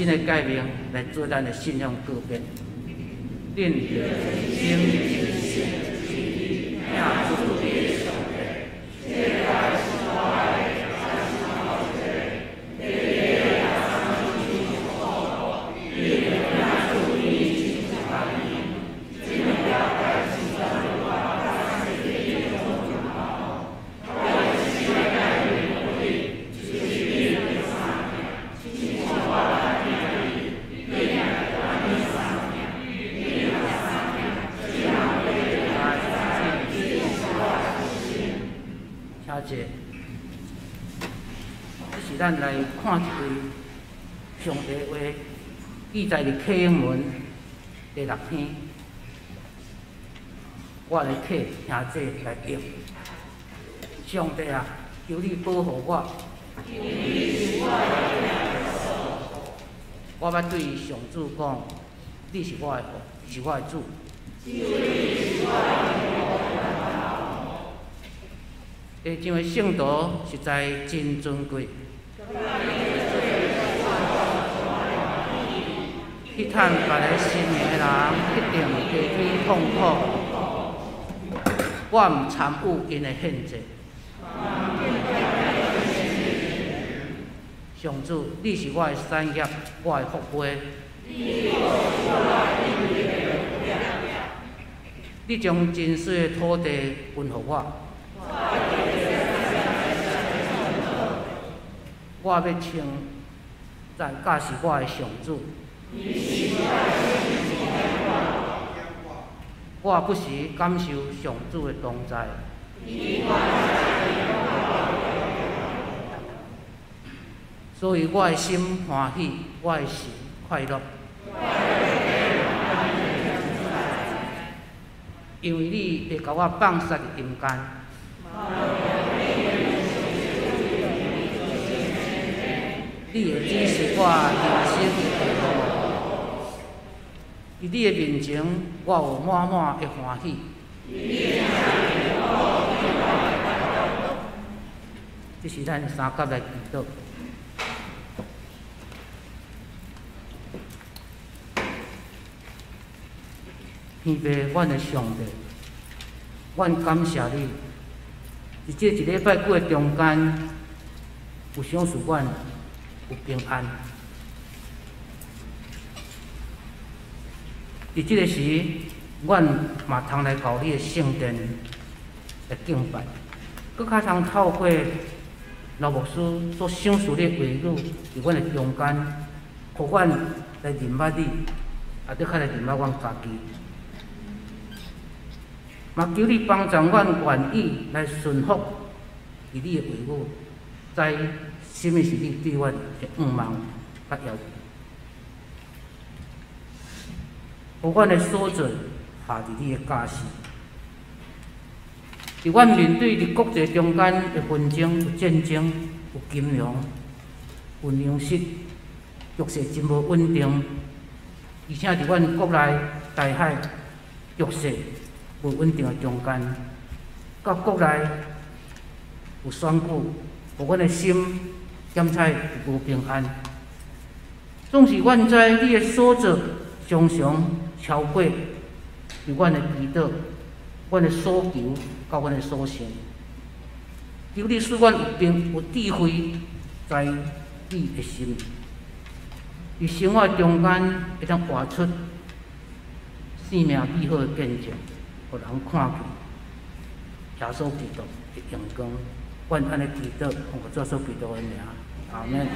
新的诫命来做咱的信仰改变。恁真心真性真意，命主你上帝，这代是我爱，才是好者。你的大山你好，你的命主你真大义，这个大概是咱们大山的一种好。我是新的诫命目的，就是你的上帝，是我爱你，你的上帝。请坐，这是咱来看一位上帝话，记载伫启应文第6篇。我来客听这来读。上帝啊，求你保护我。我要对上主讲，你是我的父，是我的主。这张的圣徒实在真尊贵。去探别个心的人，一定加添痛苦。我毋参与因的献祭。上主，你是我的产业，我的福杯。你将真水的土地分予我。我要称赞甲是我的上主。我不时感受上主的同在。所以我的心欢喜，我的心快乐。因为你会甲我放杀伫阴间。你会指示我人生的道路。伫你的面前，我有满满的欢喜。这是咱三甲来祈祷。天父，阮的上帝，阮感谢你，伫这一礼拜过的中间，有赏赐阮有平安。伫这个时，阮嘛通来到你的圣殿来敬拜，搁较通透过老牧师所赏赐的话语，伫阮的中间，互阮来认捌你，也搁较来认捌阮家己。嘛求你帮助阮愿意来顺服伫你的话语，知什么是你对阮的愿望甲要求，互阮的所做下伫你的家事。伫阮面对伫国际中间的纷争、有战争、有金融、有粮食、局势真无稳定，而且伫阮国内大海局势无稳定的中间，甲国内有选举，互阮的心检采无平安。总是阮知你的所做常常超过伫阮的祈祷、阮的所求，甲阮的所想。求你使阮有智慧，知你的心，伫生活中间会当活出生命美好的见证。互人看见耶稣基督的荣光，阮安尼祈祷，奉主耶稣基督的名，阿门。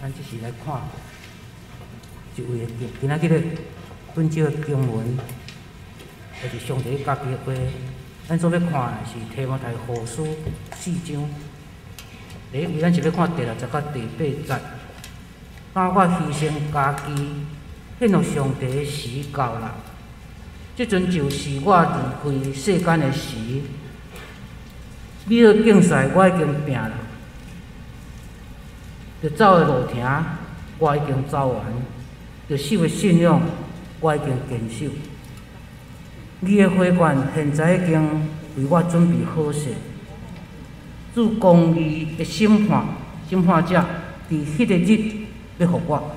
咱即时来看一位今仔日的本节经文，就是上帝家己的话。咱所要看的是提摩太后书4章。第一位，咱是要看第60节到第8节。当我牺牲家己，献予上帝的时到了，即阵就是我离开世间的时。你的竞赛我已经拼了。着走的路程，我已经走完；着守的信仰，我已经坚守。你的花冠现在已经为我准备好势。主公义的审判者，伫迄个日要互我，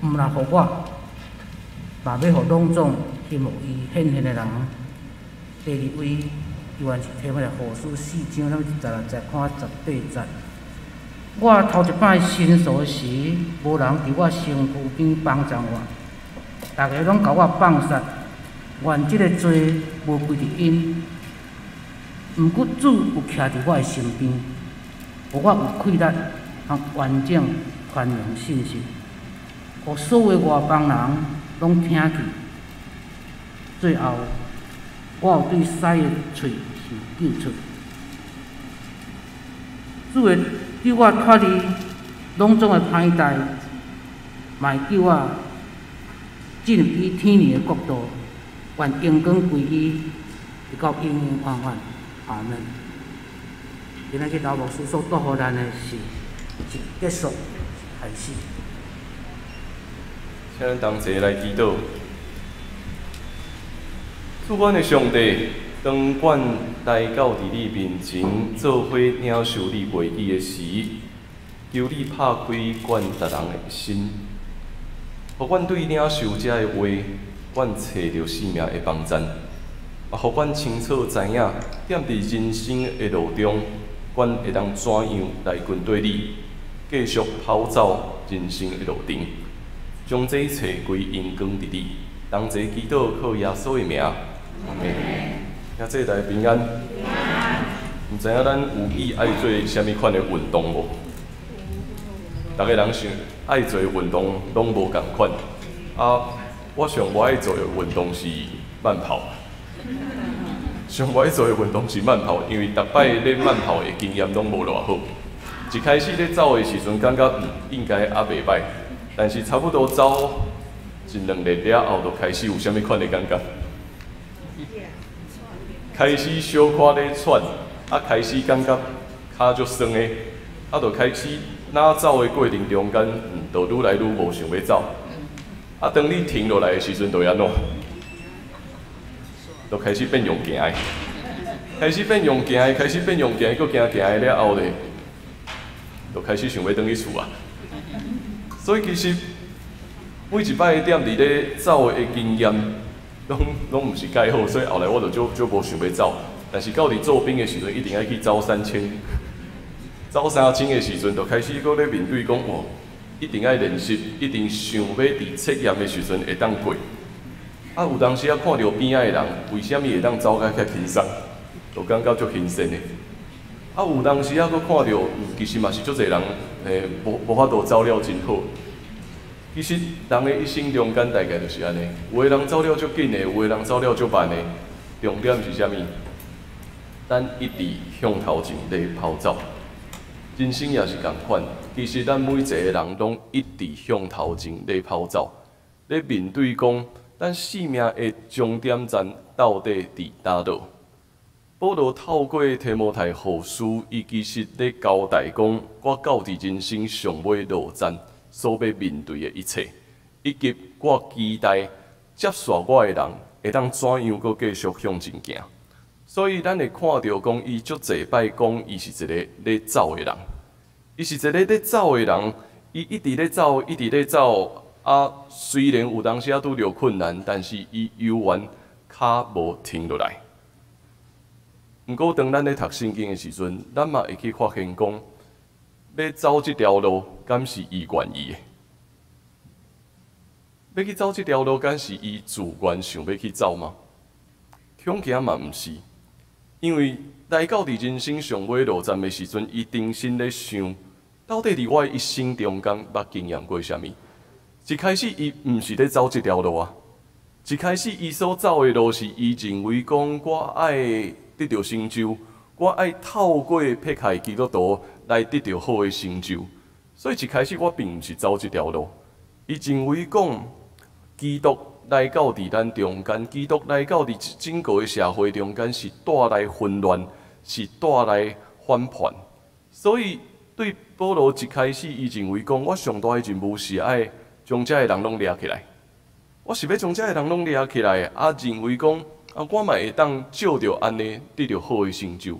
毋若互我，嘛要互拢总希望伊显现的人。第二位，依然是提摩太后书4章，咱16节看18节。我头一摆申诉时，无人伫我身躯边帮助我，大家拢甲我放杀，愿即个罪无归伫因。毋过主有徛伫我的身边，互我有气力，通完整传扬信息，互所有外邦人拢听去。最后，我有对狮的喙是救出。主会救我脱离拢总的歹代，嘛会救我进入伊天年的国度，愿荣光归伊，直到永永远远。阿门。今仔日老牧师所祝福咱的是结束开始。请咱同齐来祈祷。主阮的上帝，当阮来到伫你面前，做伙领受你话语的时，求你拍开阮逐人的心，互阮对领受这的话，阮找着生命的帮助，也互阮清楚知影，踮伫人生的路中，阮会当怎样来跟对你，继续跑走人生的路程，将这一切归因光伫你。同齐祈祷，靠耶稣的名。阿门。也这代平安。毋知影咱有意爱做啥物款的运动无？逐个人想爱做运动拢无共款。我上无爱做的运动是慢跑。上无爱做的运动是慢跑，因为逐摆咧慢跑的经验拢无偌好。一开始咧走的时阵，感觉应该还袂歹，但是差不多走1-2日了后，就开始有啥物款的感觉。开始小可咧喘，开始感觉骹足酸的，就开始哪走的过程中间，就愈来愈无想要走。当你停落来的时阵，就安怎？就开始变用行的，开始变用行的，搁行的了后咧，就开始想要转去厝啊。所以其实每一摆踮伫咧走的经验，拢毋是介好，所以后来我就无想要走。但是到伫做兵的时阵，一定要去走3000。走3000的时阵，就开始搁咧面对讲，一定要练习，一定想要伫测验的时阵会当过。啊，有当时啊看到边仔的人，为什么会当走甲较轻松，就感觉足轻松的。啊，有当时啊，佫看到，其实嘛是足侪人，无法度走了真好。其实人的一生中间大概就是安尼，有的人走了足紧的，有的人走了足慢的。重点是啥物？咱一直向头前咧跑走。人生也是共款，其实咱每一个人拢一直向头前咧跑走，咧面对讲，咱生命的终点站到底伫叨倒？保罗透过提摩太后书，伊其实咧交代讲，我到伫人生上尾路站所要面对的一切，以及我期待接续我的人会当怎样搁继续向前行。所以咱会看到讲，伊足侪摆讲，伊是一个咧走的人，伊是一个咧走的人，伊一直咧走，一直咧走。啊，虽然有当时啊拄着困难，但是伊永远脚无停落来。毋过，当咱咧读圣经的时阵，咱嘛会去发现讲，要走这条路，敢是伊愿意的？要去走这条路，敢是伊自愿想要去走吗？恐惊嘛毋是，因为来到伫人生上尾路站的时阵，伊定心咧想，到底伫我的一生中间捌经验过啥物？一开始伊毋是咧走这条路啊，一开始伊所走的路是伊认为讲，我爱得到成就，我爱透过撇开基督徒来得到好的成就。所以一开始我并毋是走这条路，伊认为讲，基督来到伫咱中间，基督来到伫整个的社会中间是带来混乱，是带来反叛。所以对保罗一开始，伊认为讲，我上大的任务是爱将遮个人拢掠起来，我是要将遮个人拢掠起来，啊，认为讲，啊，我嘛会当照着安尼得到好的成就。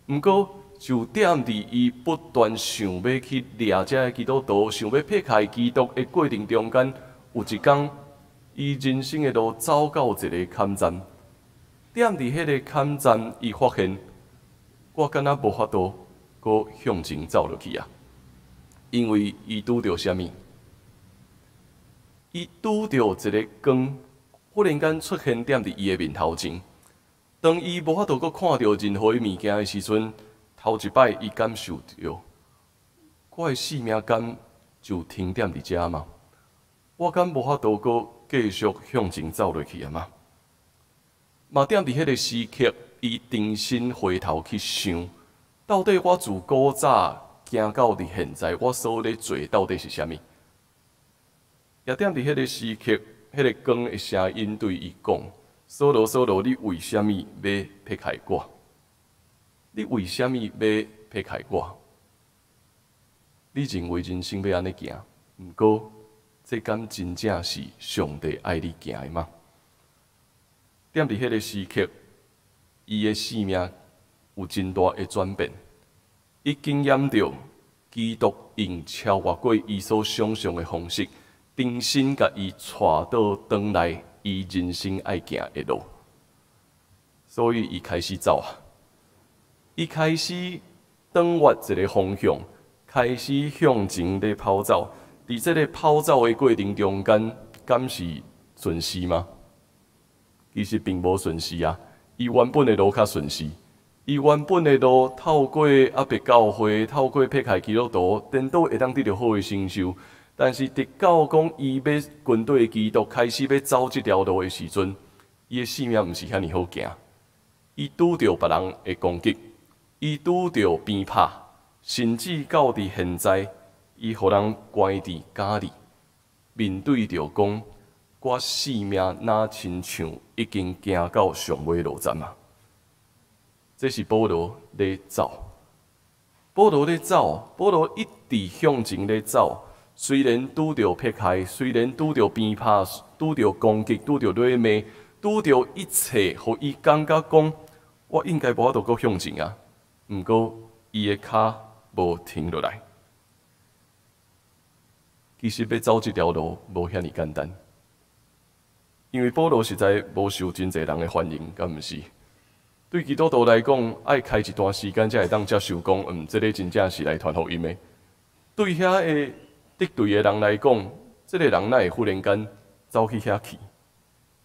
毋过，就点伫伊不断想要去掠遮个基督徒，想要撇开基督的过程中间，有一天，伊人生的路走到一个坎站，点伫迄个坎站，伊发现，我敢若无法度搁向前走落去啊，因为伊拄着啥物？伊拄着一个光，忽然间出现点伫伊的面头前。当伊无法度阁看到任何的物件的时阵，头一摆伊感受到，我的生命敢就停点伫遮吗？我敢无法度阁继续向前走落去啊吗？嘛点伫迄个时刻，伊定心回头去想，到底我自古早行到伫现在，我所咧做到底是啥物？也点伫迄个时刻，迄个光的声音对伊讲：“扫罗，扫罗，你为虾米要撇开我？你为虾米要撇开我？你认为人生要安尼行？毋过，这敢真正是上帝爱你行的吗？”点伫迄个时刻，伊的生命有真大的转变，伊经验到基督用超越过伊所想象的方式。定心甲伊带倒转来，伊人生爱行的路，所以伊开始走啊，伊开始转越一个方向，开始向前咧跑走。伫这个跑走的过程中间，敢是顺势吗？其实并无顺势啊，伊原本的路较顺势，伊原本的路透过阿伯教会，透过撇开基督徒，颠倒会当得到好的成就。但是，直到讲伊要军队基督开始要走这条路的时阵，伊的性命毋是遐尼好行。伊拄着别人的攻击，伊拄着鞭拍，甚至到伫现在，伊互人关伫家里，面对着讲，我生命哪亲像已经行到上尾路站啊！这是保罗咧走，保罗咧走，保罗一直向前咧走。虽然拄着撇开，虽然拄着鞭拍，拄着攻击，拄着辱骂，拄着一切，互伊感觉讲，我应该无法度阁向前啊。毋过，伊的脚无停落来。其实要走这条路无遐尼简单，因为保罗实在无受真侪人的欢迎，敢毋是？对基督徒来讲，爱开一段时间才会当接受讲，这个真正是来传福音的。对遐个敌对的人来讲，这个人哪会忽然间走去遐去？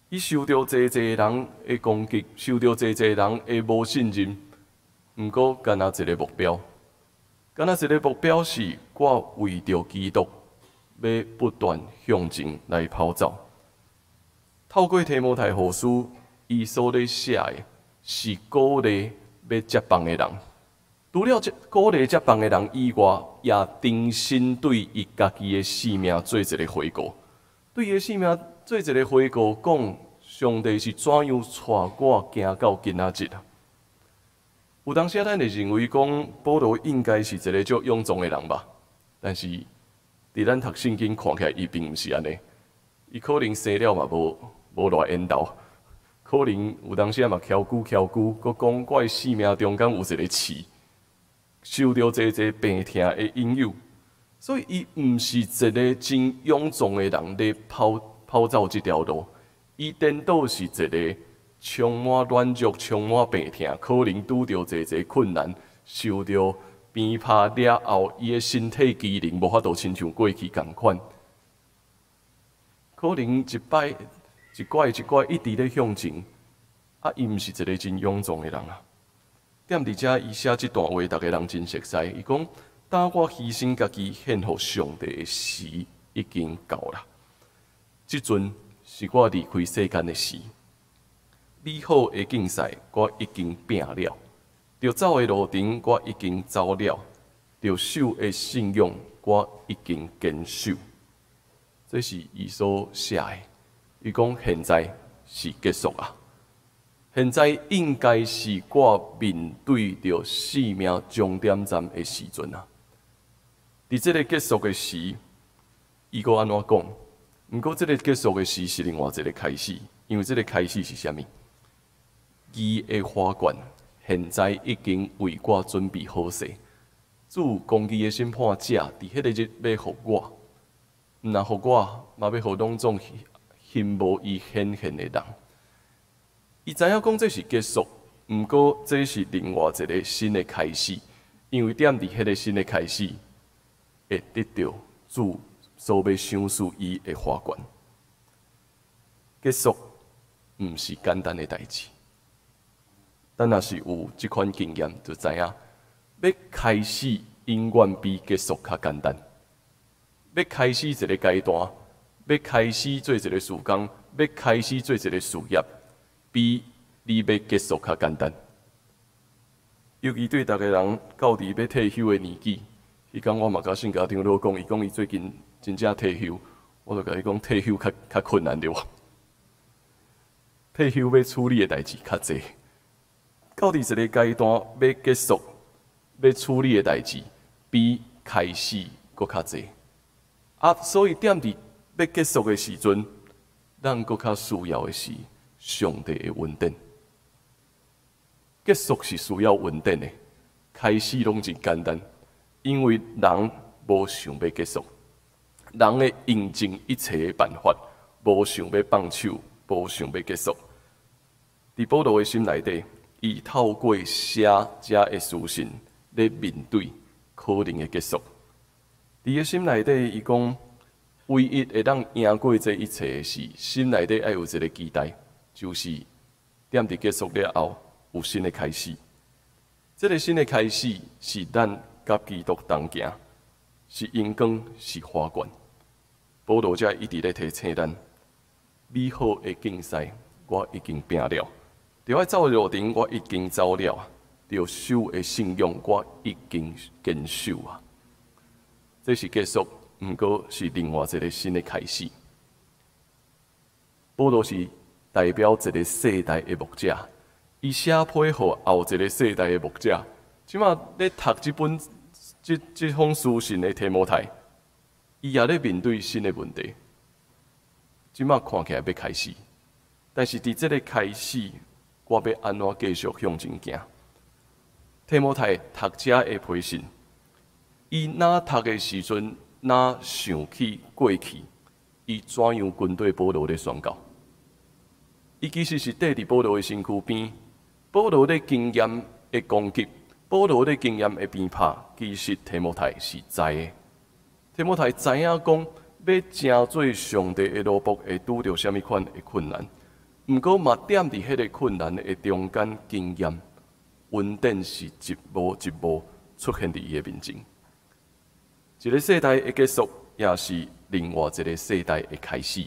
伊受到侪人的攻击，受到侪人的无信任，毋过干那一个目标，干那一个目标是我为着基督，要不断向前来跑走。透过提摩太后书，伊所咧写的是鼓励要接棒的人。除了鼓励接棒的人以外，也重新对伊家己的性命做一个回顾。对伊的性命做一个回顾，讲上帝是怎样带我行到今仔日啊？有当时咱会认为讲保罗应该是一个足勇壮的人吧，但是伫咱读圣经看起来，伊并毋是安尼。伊可能生了嘛无偌缘投，可能有当时嘛翘久，佮讲我的性命中间有一个刺，受到侪病痛的引诱，所以伊毋是一个真勇壮的人咧跑走这条路，伊颠倒是一个充满软弱、充满病痛，可能拄着侪困难，受到鞭拍了后，伊的身体机能无法度亲像过去共款，可能一摆一拐一直咧向前，伊毋是一个真勇壮的人啊。踮伫遮，伊写即段话，逐个人真熟悉。伊讲：当我牺牲家己献互上帝的时已经到了，即阵是我离开世间的时。美好的竞赛我已经拼了，着走的路程我已经走了，着守的信用我已经坚守。这是伊所写的。伊讲现在是结束啊！现在应该是我面对着生命终点站的时阵啊！伫这个结束的时，伊阁安怎讲？毋过这个结束的时是另外一个开始，因为这个开始是啥物？义的花冠现在已经为我准备好势，主公义的审判者伫迄个日要互我，毋但互我，嘛要互拢总心无伊显现的人。伊知影讲这是结束，毋过这是另外一个新的开始，因为踮伫迄个新的开始，会得到主所要赏赐伊的花冠。结束毋是简单的代志。咱若是有即款经验，就知影要开始永远比结束较简单。要开始一个阶段，要开始做一个事工，要开始做一个事业，比你要结束较简单。尤其对逐个人到伫要退休的年纪，迄天我嘛甲信家长老讲，伊讲伊最近真正退休，我就甲伊讲退休较困难对无？退休要处理的代志较济。到伫一个阶段要结束、要处理的代志，比开始搁较济。所以踮伫要结束的时阵，咱搁较需要的是上帝的稳定。结束是需要稳定的，开始拢真简单，因为人无想要结束，人会用尽一切的办法，无想要放手，无想要结束。伫保罗的心内底。伊透过写遮的书信来面对可能的结束。伫伊心内底，伊讲唯一会当赢过这一切的是心内底要有一个期待，就是踮伫结束了后有新的开始。这个新的开始是咱甲基督同行，是阳光，是花冠。保罗遮一直咧提醒咱，美好的竞赛我已经拼了。着爱走的路程，我已经走了；着守的信用，我已经坚守啊。这是结束，毋过是另外一个新的开始。保罗是代表一个世代的牧者，伊写批互后一个世代的牧者。即马咧读这封书信的提摩太，伊也咧面对新的问题。即马看起来要开始，但是伫这个开始。我要安怎继续向前行？提摩太读者的批信，伊哪读的时阵，哪想起过去，伊怎样跟对保罗的宣告？伊其实是缀伫保罗的身躯边，保罗的经验的攻击，保罗的经验的鞭拍，其实提摩太是知的。提摩太知影讲，要成做上帝的奴仆，会拄着什么款的困难。毋过嘛踮伫迄个困难的中间经验，稳定是一步一步出现伫伊的面前。一个世代的结束，也是另外一个世代的开始。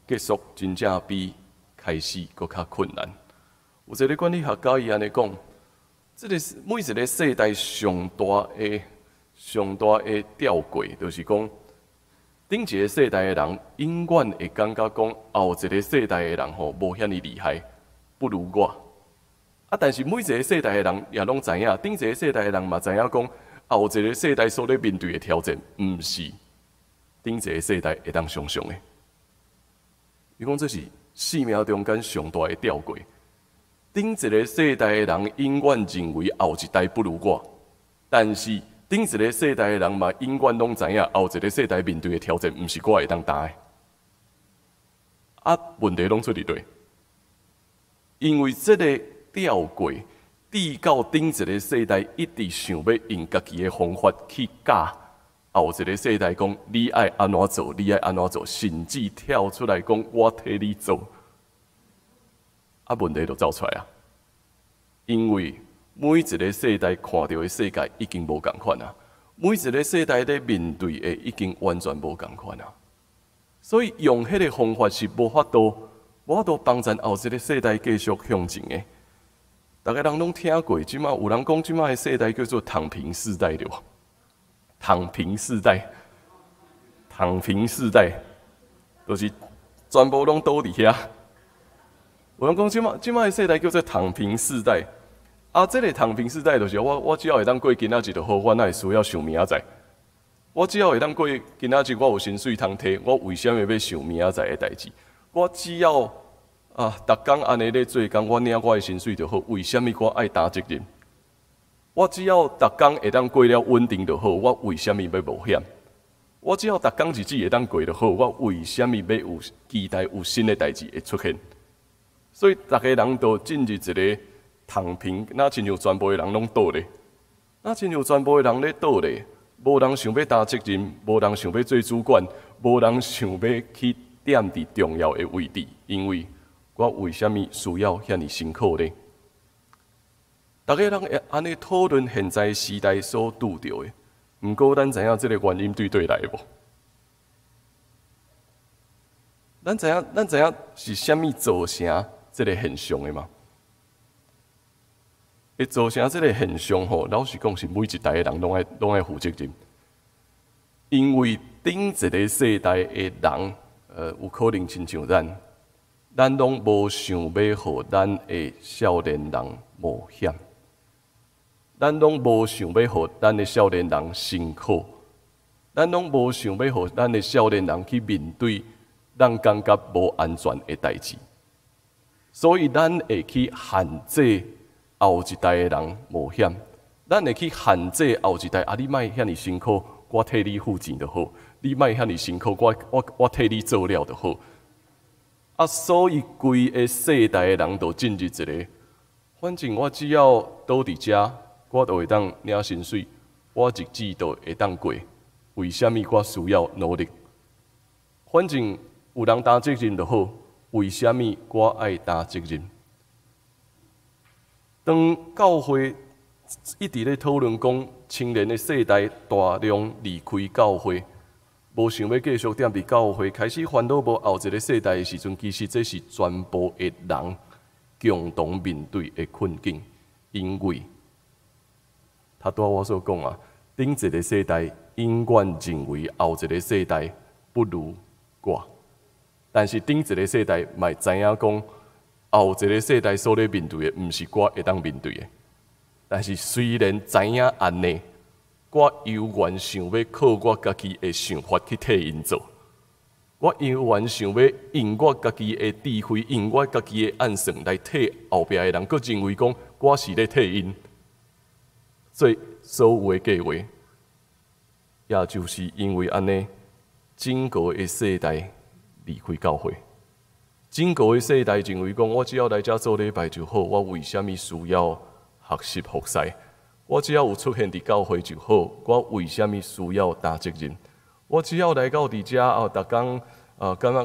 结束真正比开始搁较困难。有一个管理学家伊安尼讲，这个每一个世代上大的吊诡，就是讲，顶一个世代的人永远会感觉讲，后一个世代的人吼无遐尼厉害，不如我。啊，但是每一个世代的人也拢知影，顶一个世代的人嘛知影讲，后一个世代所咧面对的挑战，毋是顶一个世代会当想象的。伊讲这是4秒中间上大的吊诡。顶一个世代的人永远认为后一代不如我，但是顶一个世代的人嘛永远拢知影后一个世代面对的挑战，毋是我会当担的。啊，问题拢出伫对，因为这个吊诡，抵到顶一个世代一直想要用家己的方法去教后一个世代讲你爱安怎做，你爱安怎做，甚至跳出来讲我替你做。啊，问题就走出来啊！因为每一个世代看到的世界已经无共款啊，每一个世代咧面对的已经完全无共款啊，所以用迄个方法是无法度帮助后一个世代继续向前的。大家人拢听过，即马有人讲即马的世代叫做躺平世代对吧？躺平世代，就是全部拢倒伫遐。有人讲即摆的世代叫做躺平世代，啊，这个躺平世代就是我只要会当过今仔日就好，我哪会需要想明仔载？我只要会当过今仔日，我有薪水通摕，我为什么要想明仔载的代志？我只要逐工安尼咧做工，我领我的薪水就好，为什么我爱担责任？我只要逐工会当过了稳定就好，我为什么要冒险？我只要逐工日子会当过就好，我为什么要有期待有新的代志会出现？所以，大家人都进入一个躺平，那亲像全部的人拢倒咧，那亲像全部的人咧倒咧，无人想要担责任，无人想要做主管，无人想要去踮伫重要的位置，因为我为什么需要遐尼辛苦咧？大家人会安尼讨论现在时代所拄着的，毋过咱知影这个原因对来无？咱知影是虾米造成这个现象的吗？会造成这个现象吼，老实讲是每一代的人拢爱负责任，因为顶一个世代的人，有可能亲像咱拢无想要互咱的少年人冒险，咱拢无想要互咱的少年人辛苦，咱拢无想要互咱的少年人去面对咱感觉无安全的代志。所以，咱会去限制后一代的人冒险，咱会去限制后一代你莫遐尼辛苦，我替你付钱就好；你莫遐尼辛苦，我替你做了就好。所以规个世代的人都进入一个，反正我只要倒伫遮，我就会当领薪水，我日子就会当过。为什么我需要努力？反正有人担责任就好。为什么我爱担责任？当教会一直咧讨论讲，青年的世代大量离开教会，无想要继续踮伫教会，开始烦恼无后一个世代的时阵，其实这是全部的人共同面对的困境，因为他对我所讲啊，顶一个世代永远认为后一个世代不如我。但是顶一个世代嘛知影讲，后一个世代所咧面对的，毋是我会当面对的。但是虽然知影安尼，我犹原想要靠我家己的想法去替因做，我犹原想要用我家己的智慧，用我家己的暗算来替后壁的人，佮认为讲我是咧替因做所有的计划。也就是因为安尼，整个的世代离开教会，整个的世代认为讲，我只要来遮做礼拜就好，我为什么需要学习服侍？我只要有出现伫教会就好，我为什么需要担责任？我只要来到伫遮逐工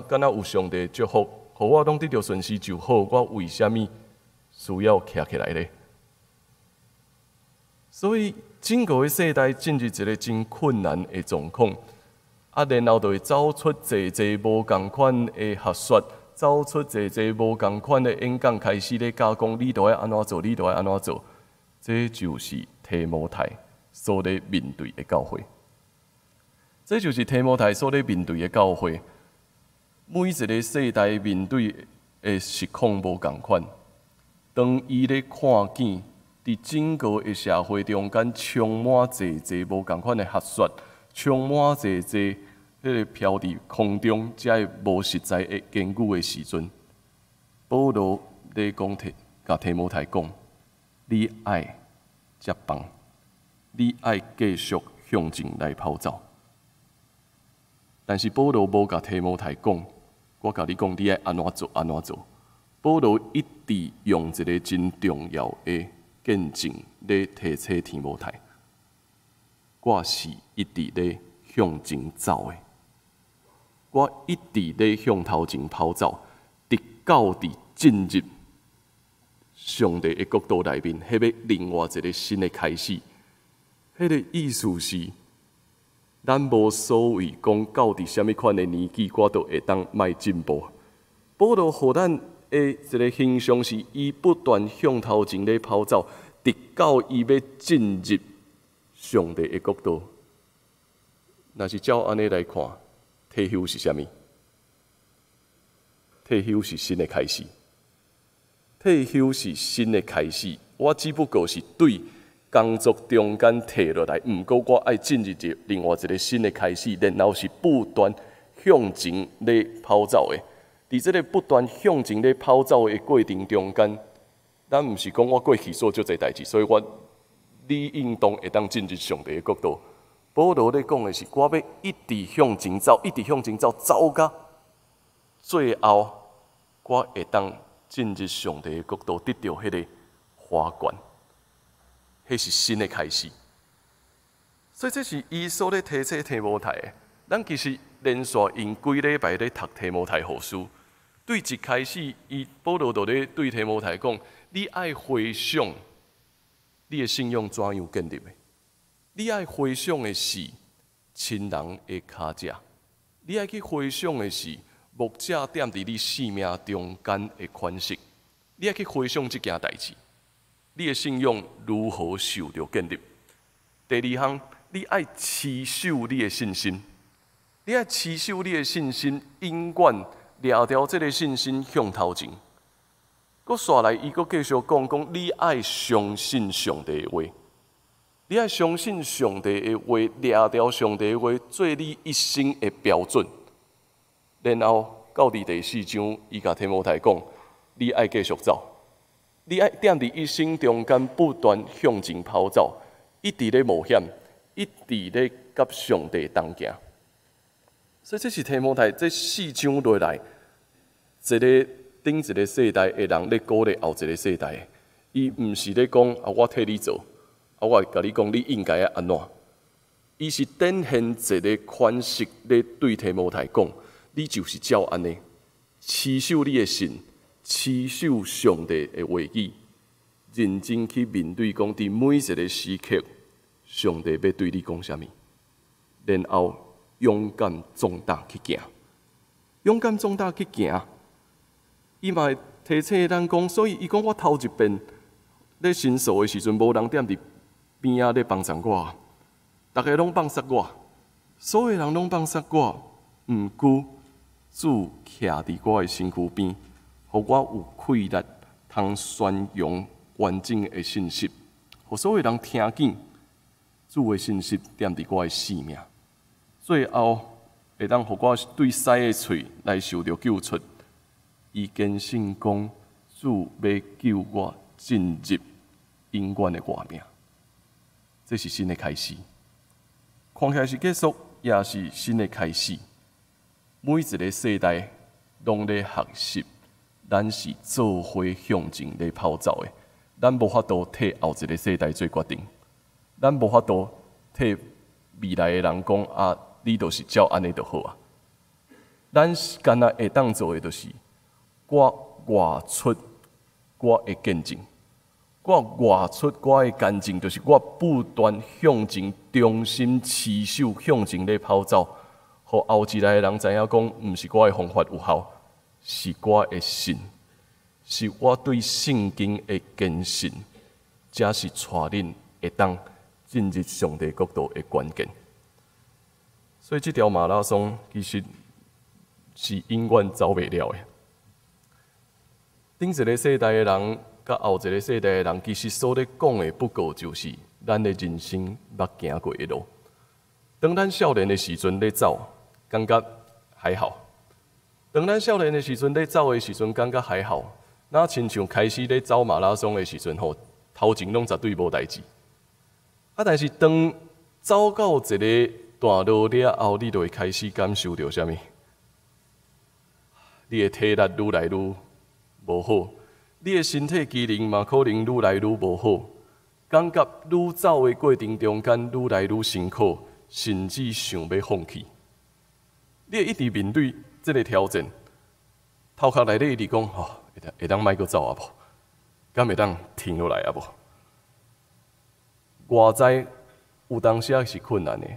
敢若有上帝祝福，互我拢得到顺时就好，我为虾米需要徛起来呢？所以整个世代进入一个真困难的状况，然后就会走出侪无共款的学说，走出侪无共款的演讲，开始咧加工，你都要安怎做，你都要安怎做。这就是提摩太所咧面对的教会。这就是提摩太所咧面对的教会。每一个世代面对的实况无共款。当伊咧看见，伫整个的社会中间充满侪无共款的学说，充满迄个飘伫空中，才会无实在的根据的时阵，保罗咧甲提摩太讲。你爱接棒，你爱继续向前来跑走。但是保罗无甲提摩太讲，我甲你讲，你爱安怎做安怎做。保罗一直用一个真重要的见证来提醒提摩太，我是一直咧向前走的，我一直咧向头前跑走，直到伫进入上帝的国度内面，迄要另外一个新的开始。迄个意思是，咱无所谓讲到伫什么款的年纪，我都会当迈进步。保罗互咱的一个形象是，伊不断向头前咧跑走，直到伊要进入上帝的国度。若是照安尼来看，退休是啥物？退休是新的开始。退休是新的开始，我只不过是对工作中间退落来，毋过我爱进入另外一个新的开始，然后是不断向前咧跑走的。伫这个不断向前咧跑走的过程中间，咱毋是讲我过去做足侪代志，所以我理应当会当进入上帝的国度。保罗咧讲的是，我要一直向前走，一直向前走，走到最后，我会当进入上帝的国度，得到迄个花冠，迄是新的开始。所以这是伊所咧提醒提摩太的。咱其实连续用几礼拜咧读提摩太后书，对一开始，保罗就咧对提摩太讲：你爱回想你的信仰怎样建立的？你爱回想的是亲人的脚迹，你爱去回想的是牧者踮伫你生命中间的款式，你要去回想这件代志，你的信仰如何受到建立？第二项，你爱持守你的信心，你爱持守你的信心，永远抓牢这个信心向头前。佫续来，伊佫继续讲，你爱相信上帝的话，你爱相信上帝的话，抓牢上帝的话，做你一生的标准。然后到第4章，伊甲提摩太讲：你爱继续走，你爱踮伫一生中间不断向前跑走，一直咧冒险，一直咧甲上帝同行。所以这是提摩太这4章落来，一个顶一个世代的人咧鼓励后一个世代。伊毋是咧讲我替你做，我甲你讲你应该要安怎。伊是展现一个款式咧对提摩太讲。你就是照安尼，持守你的信，持守上帝的话语，认真去面对讲，伫每一个时刻，上帝要对你讲啥物，然后勇敢壮大去行，勇敢壮大去行。伊嘛会提醒咱讲，所以伊讲我头一遍咧申诉的时阵，无人踮伫边仔咧帮助我，大家拢放杀我，所有人拢放杀我，毋过主徛伫我的身躯边，互我有气力，通宣扬完整的信息，互所有人听见主的信息踮伫我的生命。最后会当互我对西的喙来受到救出。伊坚信讲，主要救我进入永远的外面。这是新的开始，看起来是结束，也是新的开始。每一个世代拢咧学习，咱是做伙向前咧跑走的。咱无法度替后一个世代做决定，咱无法度替未来的人讲啊，你就是照安尼就好啊。咱干那会当做的，就是我外出我的见证。我外出我的见证，就是我不断向前，忠心持守，向前咧跑走，互后一代的人知影讲，毋是我的方法有效，是我的信，是我对圣经的坚信，才是带恁会当进入上帝国度的关键。所以这条马拉松其实是永远走袂了的。顶一个世代的人。甲后一个世代的人，其实所咧讲的不过就是咱的人生捌行过的路。当咱少年的时阵咧走，感觉还好；当咱少年的时阵咧走的时阵，感觉还好。那亲像开始咧走马拉松的时阵吼，头前拢绝对无代志。但是当走到一个段落了后，你就会开始感受到啥物？你的体力愈来愈无好。你的身体机能嘛，可能愈来愈无好，感觉愈走的过程中间愈来愈辛苦，甚至想要放弃。你会一直面对这个挑战，头壳内底一直讲：吼，会当莫阁走啊无？敢会当停落来啊无？外在有当时是困难的，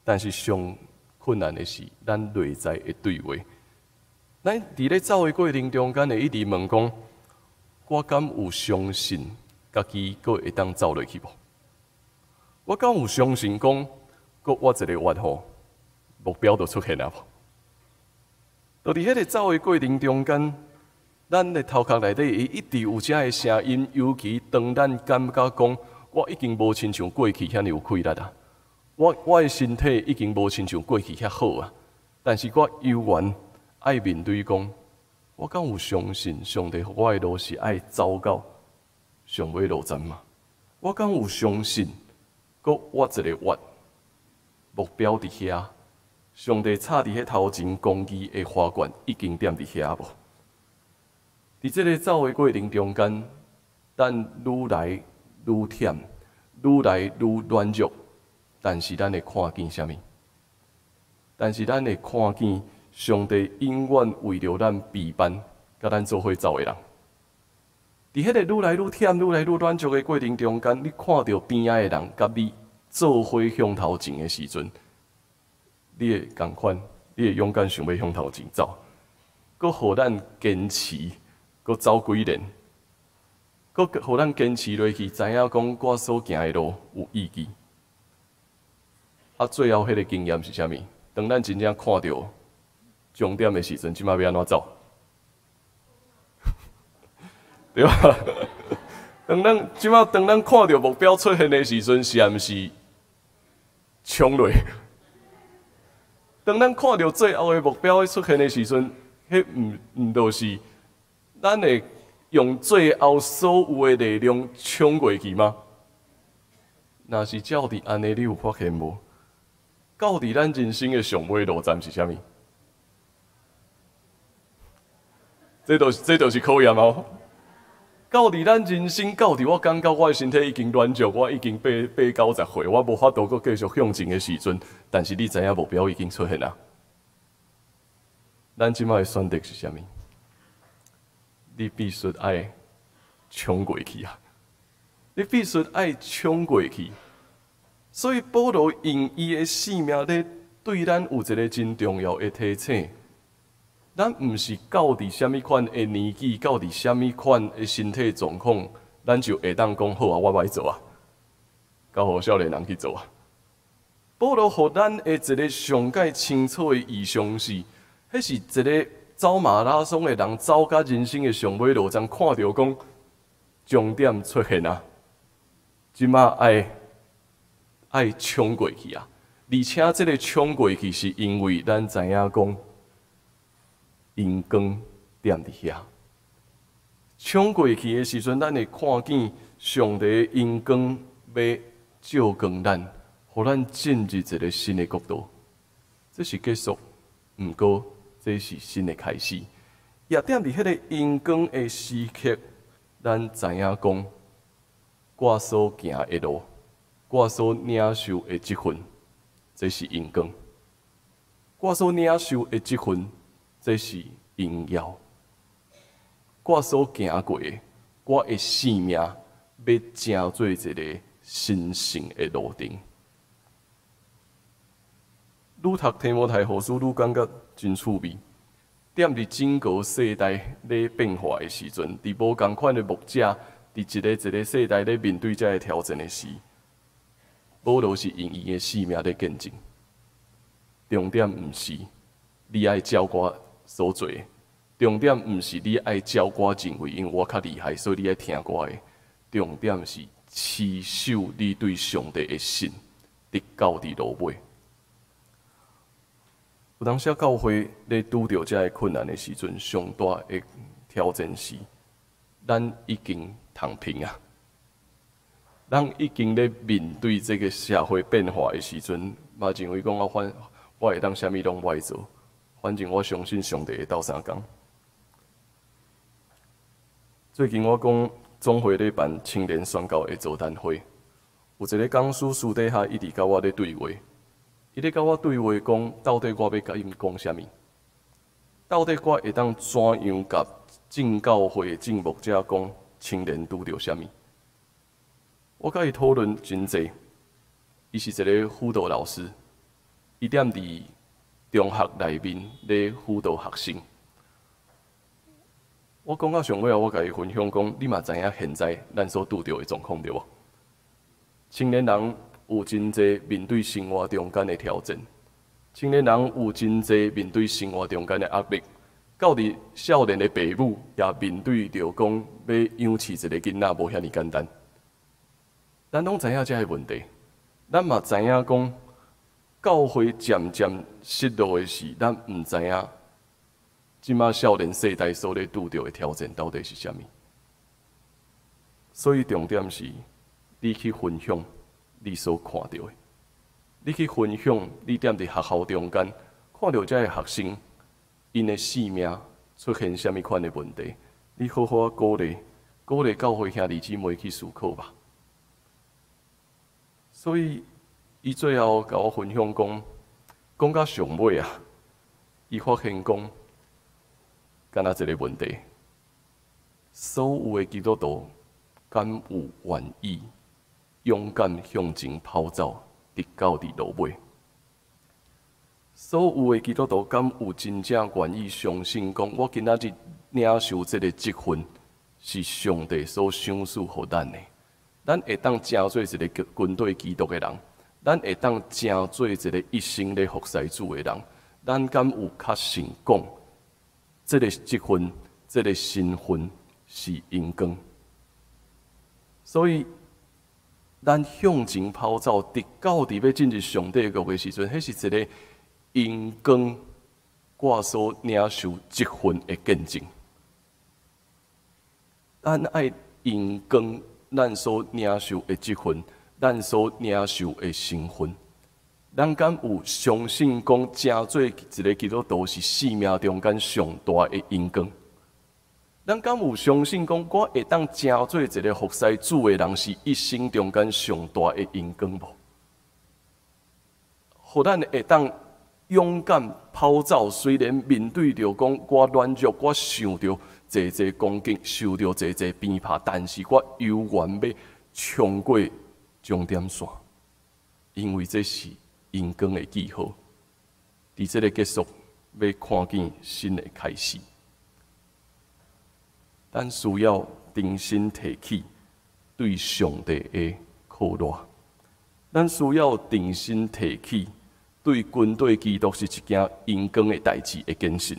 但是上困难的是咱内在的对话。咱伫咧走的过程中间，会一直问讲。我敢有相信家己阁会当走落去无？我敢有相信讲，阁我一个月吼目标就出现了无？就伫迄个走的过程中间，咱的头壳内底一直有这个声音，尤其当咱感觉讲，我已经无亲像过去遐尼有气力啊，我的身体已经无亲像过去遐好啊，但是我犹原爱面对讲。我敢有相信上帝互我的路是爱走到上尾路站吗？我敢有相信，阁我一个月目标伫遐，上帝插伫迄头前公义的花冠已经踮伫遐无？伫这个走的过程中间，咱愈来愈忝，愈来愈软弱，但是咱会看见啥物？但是咱会看见。上帝永远为着咱陪伴，甲咱做伙走的人。伫迄个愈来愈忝、愈来愈软弱的过程中间，你看到边仔的人甲你做伙向头前的时阵，你会共款，你会勇敢想要向头前走，佮互咱坚持，佮走几年，佮互咱坚持落去，知影讲我所行的路有意义。最后迄个经验是啥物？当咱真正看到。终点的时阵，即摆要安怎走？对吧？当咱看到目标出现的时阵，是毋是冲落？当咱看到最后的目标出现的时阵，迄毋就是咱会用最后所有的力量冲过去吗？若是照伫安尼，你有发现无？到伫咱人生的上尾路站是啥物？这就是考验哦。到伫咱人生，到伫我感觉我的身体已经软弱，我已经80-90岁，我无法度阁继续向前的时阵，但是你知影目标已经出现了。咱即摆的选择是啥物？你必须爱冲过去啊！你必须爱冲过去。所以保罗用伊的性命咧，对咱有一个真重要的提醒。咱毋是到伫什么款的年纪，到伫什么款的身体状况，咱就会当讲好啊，我歹做啊，交互少年人去做啊。保罗互咱的一个上界清楚的意向是，迄是一个走马拉松的人走到人生的上尾路站，看到讲终点出现啊，即马爱冲过去啊！而且这个冲过去是因为咱知影讲。阳光踮伫遐，冲过去的时阵，咱会看见上帝的阳光要照光咱，互咱进入一个新的国度。这是结束，毋过这是新的开始。也踮伫迄个阳光的时刻，咱知影讲，我所行的路，我所领受的这份，这是阳光。我所领受的这份。这是荣耀，我所行过的，我的性命要成做一个神圣的路程。愈读提摩太后书，愈感觉真趣味。踮伫整个世代咧变化的时阵，伫无共款的牧者，伫一个世代咧面对这个挑战的时，保罗是用伊的性命咧见证。重点毋是你爱照我所做的，重点毋是你爱照我认为，因为我较厉害，所以你爱听我的。重点是持守你对上帝的信，直到伫落尾。有当时教会咧拄着这个困难的时阵，上大的挑战是，咱已经躺平啊，咱已经咧面对这个社会变化的时阵，嘛认为讲我会当啥物拢会做，反正我相信上帝会斗相共。最近我讲总会咧办青年宣教的座谈会，有一个讲师私底下一直甲我咧对话。伊咧甲我对话讲，到底我要甲伊讲啥物？到底我会当怎样甲正教会、正牧者讲青年拄着啥物？我甲伊讨论真济。伊是一个辅导老师，伊踮伫中学内面咧辅导学生。我讲到上尾，我甲伊分享讲，你嘛知影现在咱所拄着的状况对无？青年人有真济面对生活中间的挑战，青年人有真济面对生活中间的压力，到伫少年的父母也面对着讲要养饲一个囡仔无遐尼简单。咱拢知影这个问题，咱嘛知影讲教会渐渐失落的是，咱毋知影即马少年世代所咧拄着的挑战到底是啥物。所以重点是，你去分享你所看到的，你去分享你踮伫学校中间看到这个学生，因的性命出现什么款的问题，你好好鼓励教会兄弟姊妹去思考吧。所以，伊最后甲我分享讲到上尾啊，伊发现讲，敢若一个问题，所有的基督徒敢有愿意勇敢向前跑走，直到伫落尾？所有的基督徒敢有真正愿意相信讲，我今仔日领受这个职分，是上帝所赏赐予咱的？咱会当成做一个军队基督的人，咱会当成做一个一生咧服侍主的人，咱敢有确信讲，这个职分、这个身份是荣光？所以，咱向前跑走，直到伫要进入上帝国的时阵，迄是一个荣光我所领受职分的见证。咱爱荣光咱所领受的职分，咱所领受的身份，咱敢有相信讲，成做一个基督徒是生命中间上大的荣光？咱敢有相信讲，我会当成做一个服侍主的人，是一生中间上大的荣光无？互咱会当勇敢跑走，虽然面对着讲我软弱，我受着侪攻击，受着侪鞭挞，但是我犹原要冲过终点线，因为这是荣光的记号。伫这个结束，要看见新的开始。咱需要重新提起对上帝的靠赖，咱需要重新提起对军队基督是一件荣光的代志的坚信。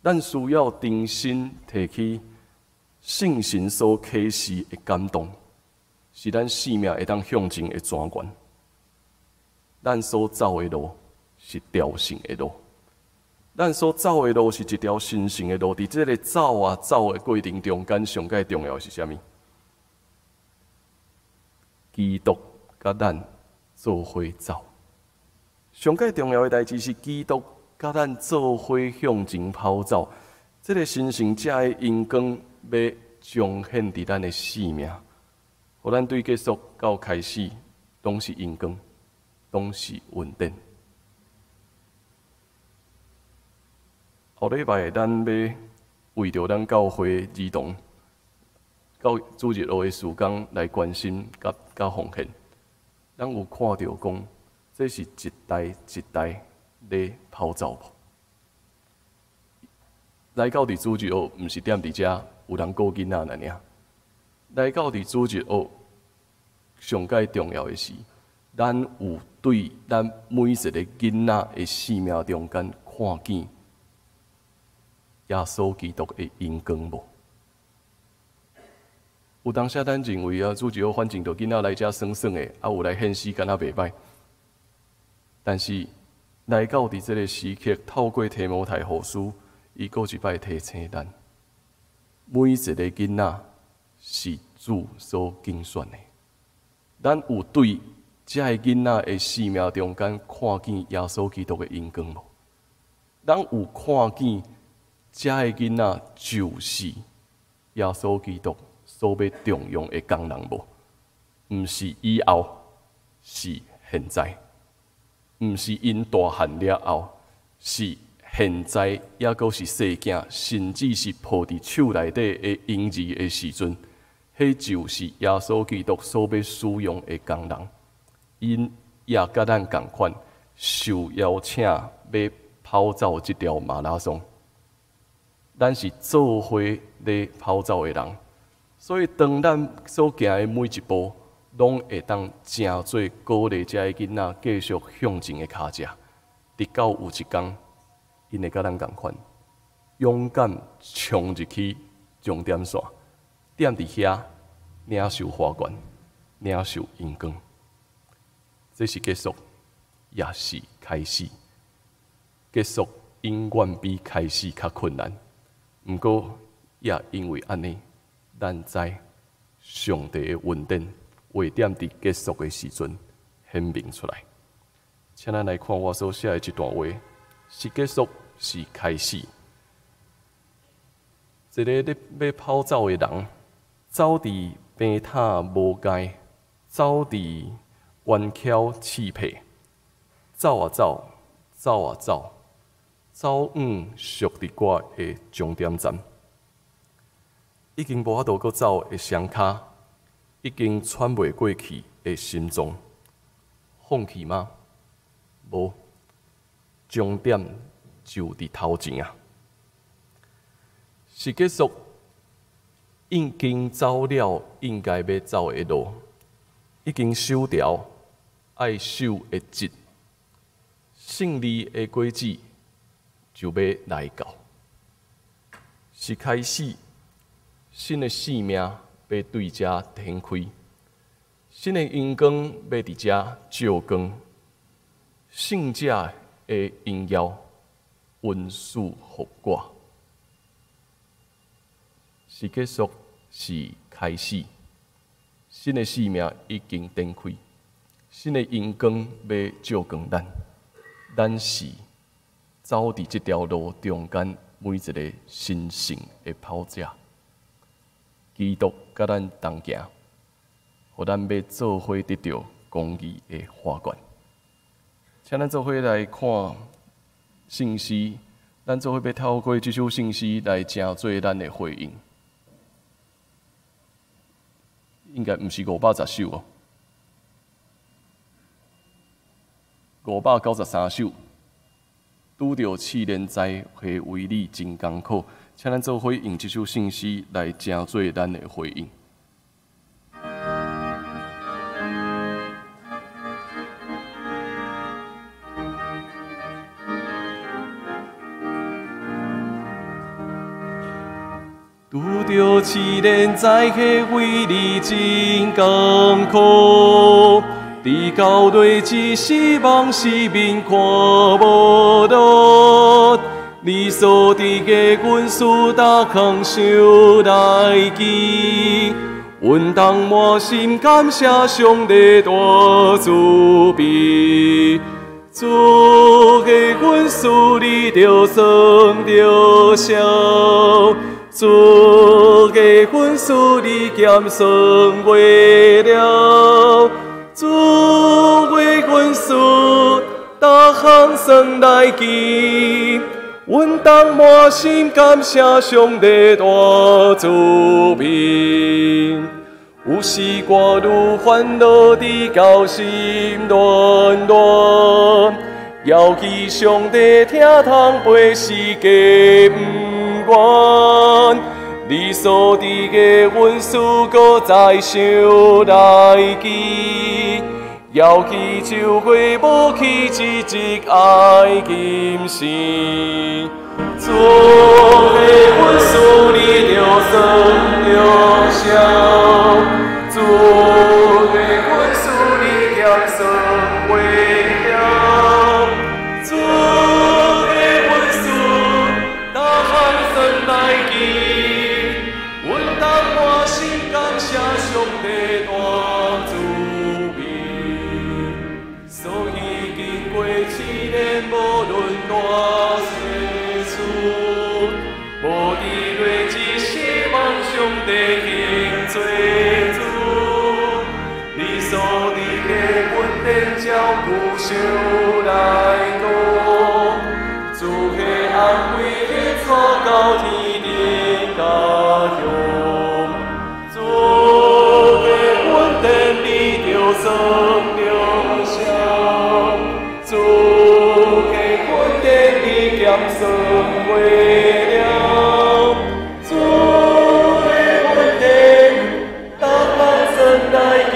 咱需要重新提起圣神所启示的感动，是咱生命会当向前的泉源。咱所走的路是朝圣的路，咱所走的路是一条神圣的路。伫这个走啊走的过程中间，上界重要的是啥物？基督甲咱做伙走。上界重要的代志是基督甲咱做伙向前跑走。这个神圣者的荣光要彰显伫咱的生命，互咱对结束到开始拢是荣光，拢是稳定。后礼拜咱要为着咱教会儿童到主日学的时间来关心甲奉献，咱有看到讲，这是一代一代咧跑走无？来到伫主日学，毋是踮伫遮有人顾囡仔尔。来到伫主日学，上界重要的是，咱有对咱每一个囡仔的生命中间看见耶稣基督的荣光无？有当时咱认为主日学反正着囡仔来遮耍耍的，有来献诗敢若袂歹。但是来到伫这个时刻，透过提摩太后书，伊搁一摆提醒咱，每一个囡仔是主所拣选的。咱有对这个囡仔的生命中间看见耶稣基督的荣光无？咱有看见这个囡仔就是耶稣基督所要重用的工人无？毋是以后，是现在；毋是因大汉了后，是现在，也阁是细囝，甚至是抱伫手内底的婴儿的时阵，迄就是耶稣基督所要使用的工人。因也甲咱同款，受邀请要跑走这条马拉松。咱是做伙咧跑走的人，所以当咱所行的每一步，拢会当真做鼓励这个囡仔继续向前的脚迹，直到有一天，因会甲咱同款，勇敢冲入去终点线，踮伫遐领受花冠，领受荣光。这是结束，也是开始。结束永远比开始较困难。不过，也因为安尼，咱知上帝的恩典会踮伫结束的时阵显明出来。请咱来看我所写的这段话：是结束，是开始。一个咧要跑走的人，走伫平坦无界，走伫弯翘刺皮，走啊走，走啊走，走远属伫我的终点站。已经无法度搁走的双脚，已经喘袂过气的心脏，放弃吗？无，终点就伫头前啊！是结束，已经走了应该要走的路，已经守条爱守的节，胜利的轨迹就要来到。是开始，新的生命要对遮展开，新的阳光要伫遮照光，圣者的荣耀温属福我。是结束，是开始。新的生命已经展开，新的阳光要照光咱。咱是走伫这条路中间每一个神圣的跑者。基督甲咱同行，互咱要做伙得到公义的花冠。请咱做伙来看信息，咱做伙要透过这首信息来成做咱的回应。应该毋是510首哦，593首。拄着试炼灾会为你真艰苦，请咱做伙用这首信息来成做咱的回应。拄着试炼灾会为你真艰苦。伫到底只希望市民看无到，你所伫的阮事，逐项想来记。阮当满心感谢上帝大慈悲，主的阮事你着算着消，主的阮事你减算袂了。主为阮事，逐项算来记，阮当满心感谢上帝大慈悲，有时我愈烦恼伫交心乱乱，遥记上帝听通陪世界不愿，你所伫的阮事，搁再想来记。遥记就会无去一日爱今生，做的阮事你着算着笑，做的阮事你嫌算袂了，做的阮事哪项算来记？阮当满心感谢上帝大慈悲。所以经过7年，无论大细事，无伫落只希望上帝行做主。你所伫的稳定照顾小来多，主的安慰会带到天顶家乡，主的稳定你着算着笑。主的稳定你减算袂了，主的稳定哪项算来记？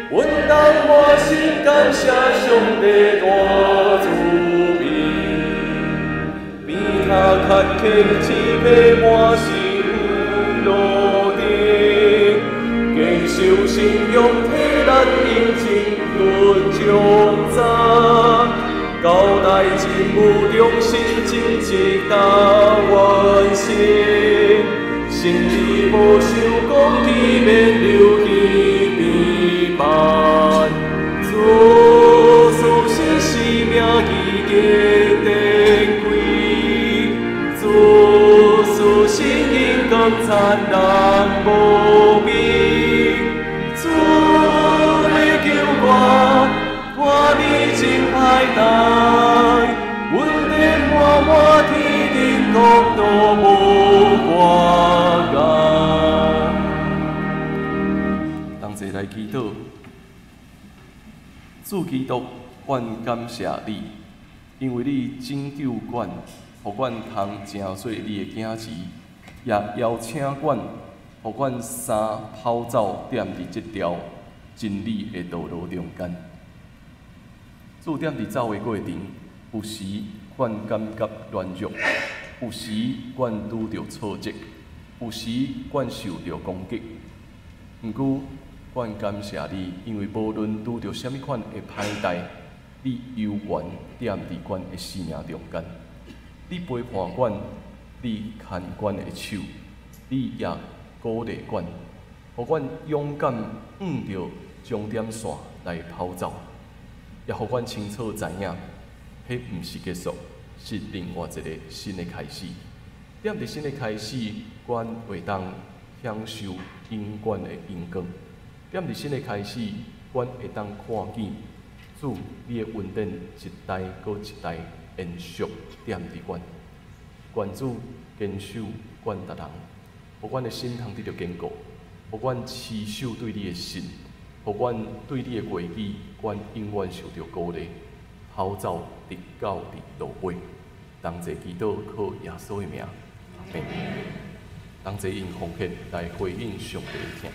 阮当满心感谢上帝大慈悲，边头坎坷只配满心路顶，坚守信仰体咱应尽论将责，交代真有忠心，尽职达完成，心里无想讲伊免流血变慢，主所信使命已经定规，主所信应当灿烂无边，主会救我你真歹待，阮的满满天顶国度无挂碍。同齐来祈祷，主基督，阮感谢你，因为你拯救阮，互阮通成做你的囝子，也邀请阮，互阮三跑走踮伫这条真理的道路中间。主踮伫走的过程，有时阮感觉软弱，有时阮拄着挫折，有时阮受着攻击。毋过，阮感谢你，因为无论拄着什么款的歹代，你悠然踮伫阮的生命中间。你陪伴阮，你牵阮的手，你也鼓励阮，互阮勇敢遇着终点线来跑走。也互阮清楚知影，迄毋是结束，是另外一个新的开始。踮伫新的开始，阮会当享受永远的荣光。踮伫新的开始，阮会当看见主你的恩典一代搁一代延续踮伫阮。愿主坚守阮逐人，互阮的心通得到坚固，互阮持守对你的信。互阮对你的话语，阮永远受到鼓励，跑走直到路尾。同齐祈祷靠耶稣的名，阿门。同齐用奉献来回应上帝的听。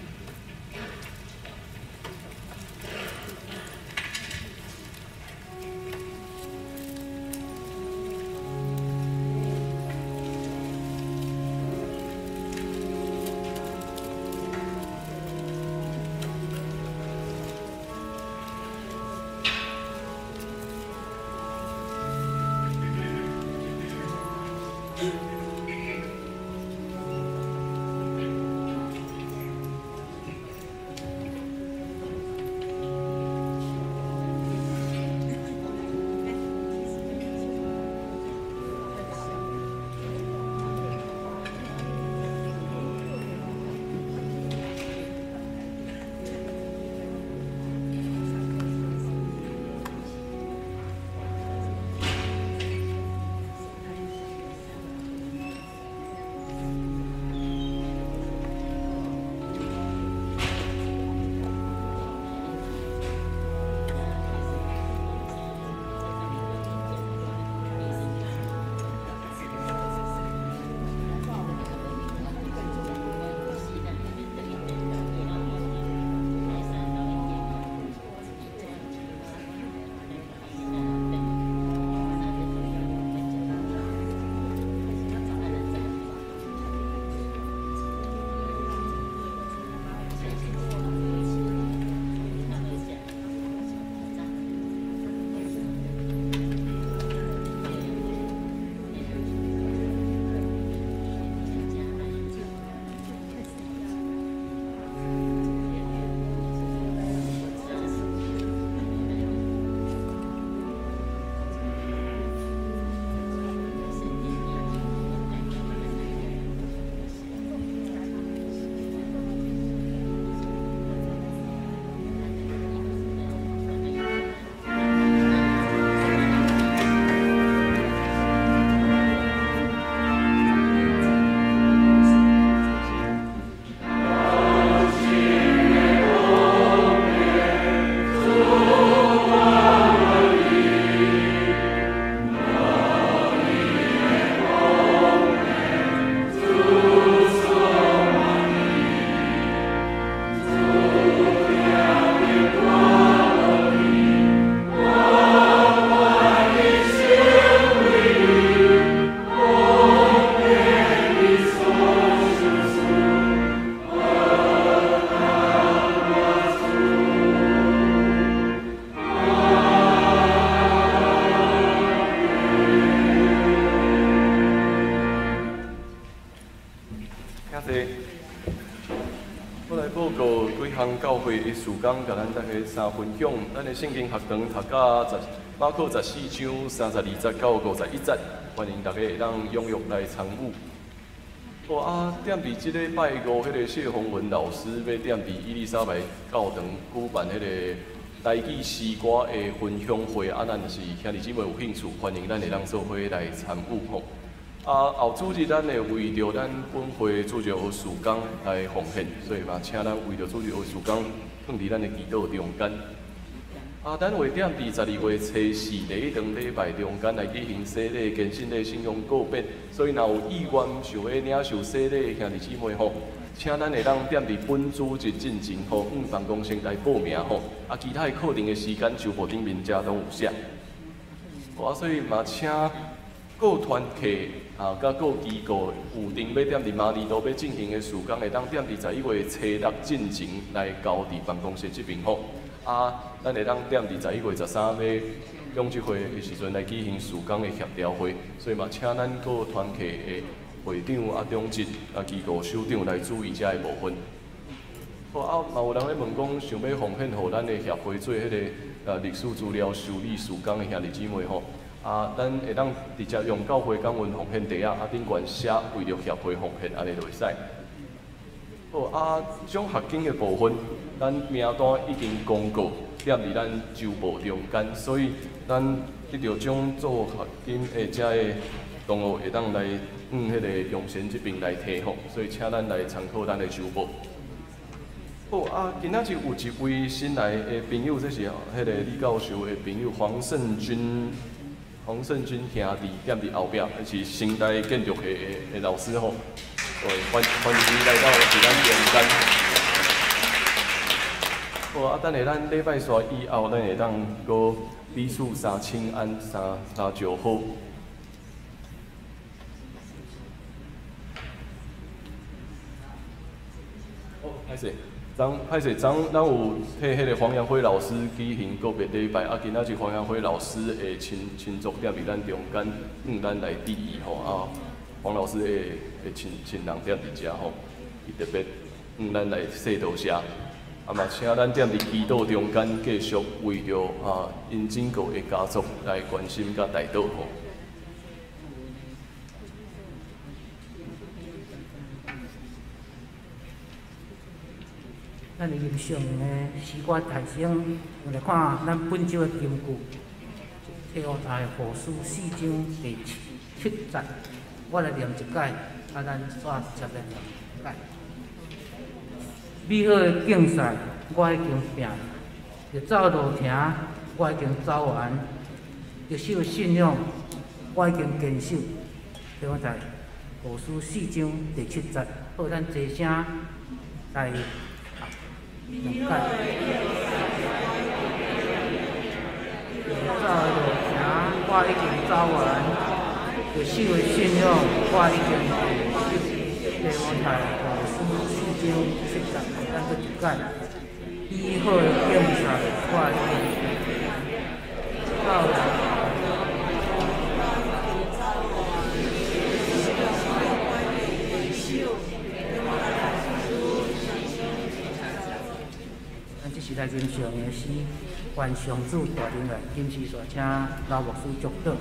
来报告几项教会的事工，甲咱大家三分享。咱的圣经学堂读到马可14章32节到51节，欢迎大家会当踊跃来参与。踮伫即礼拜五，迄个谢宏文老师要踮伫伊丽莎白教堂举办迄个台语诗歌的分享会，咱是兄弟姊妹有兴趣，欢迎咱会当做伙来参与吼。后主日咱会为着咱本会主日学事工来奉献，所以嘛，请咱为着主日学事工放伫咱的祈祷中间。咱会踮伫12月初4第一堂礼拜中间来举行洗礼、献身礼、信仰告别，所以若有意愿想要领受洗礼的兄弟姊妹吼，请咱会当踮伫本主日进前吼，办公室来报名吼。其他的课程的时间，收报顶面遮拢有写。所以嘛，请各团契甲各机构有定要踮伫马里都要进行的事工，会当踮伫11月初6进前来交伫办公室这边吼。咱会当踮伫11月13要永聚会的时阵来举行事工的协调会，所以嘛，请咱各团契的会长中职机构首长来注意遮个部分。嘛有人咧问讲，想要奉献互咱的协会做迄个历史资料修理事工的兄弟姊妹吼，咱会当直接用教会港文奉献地顶悬写为着协会奉献，安尼就会使。种学经的部分，咱名单已经公告踮伫咱周报中间，所以咱得着种做学经的遮个同学会当来迄个用神这边来提吼，所以请咱来参考咱的周报。今仔日有一位新来的朋友，这是迄个李教授的朋友黄胜军兄弟踮伫后壁，是新代建筑系的老师吼。欢迎你来到咱中间。等下咱礼拜煞以后，咱会当搁礼数三请安、三招好。歹势，咱有替迄个黄阳辉老师举行告别礼拜，今仔日黄阳辉老师的亲族踮伫咱中间，咱来致意吼黄老师会亲人踮伫遮吼，伊特别咱来说多谢。嘛，请咱踮伫祈祷中间，继续为着因整个的家族来关心甲代祷吼。咱音上的诗歌台声，我来看咱本周的金句，第5台《何书4章第7节，我来念一解，咱煞接来念一解。美好的竞赛，我已经拼了；着走路程，我已经走完；着守信仰，我已经坚守。第5台《何书4章第7节，好，咱齐声来。用解，走路程我已经走完，着守的信仰我已经坚守。第5台何书4章7节，咱搁一解。美好的竞赛我已经走完。这是咱今上的诗，愿上主大人来，今时煞请老牧师祝祷。主。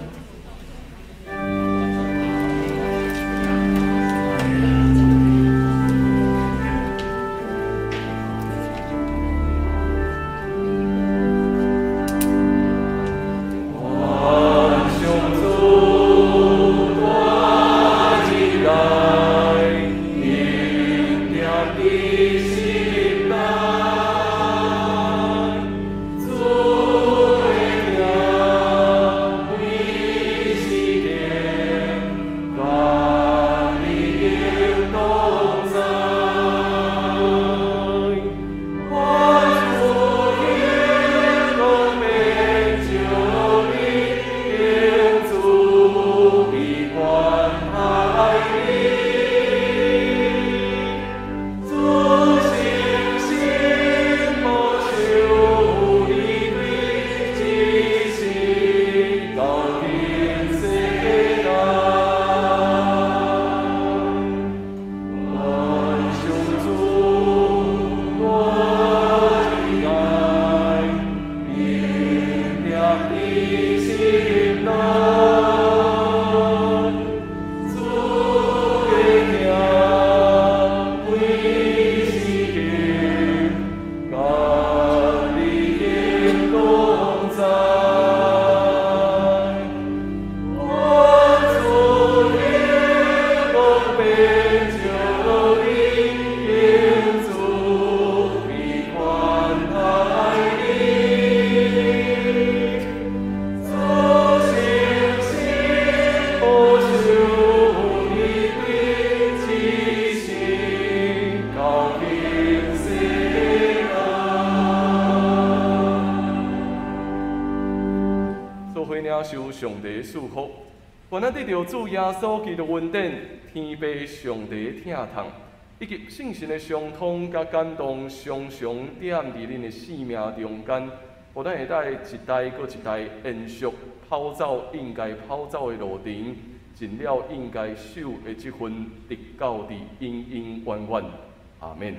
领受上帝的祝福，愿咱得到主耶稣基督恩典、天父上帝的疼痛，以及圣神的相通甲感动，常常点伫恁的生命中间，互咱会带一代搁一代延续跑走应该跑走的路程，尽了应该守的这份直到伫永永远远。阿免。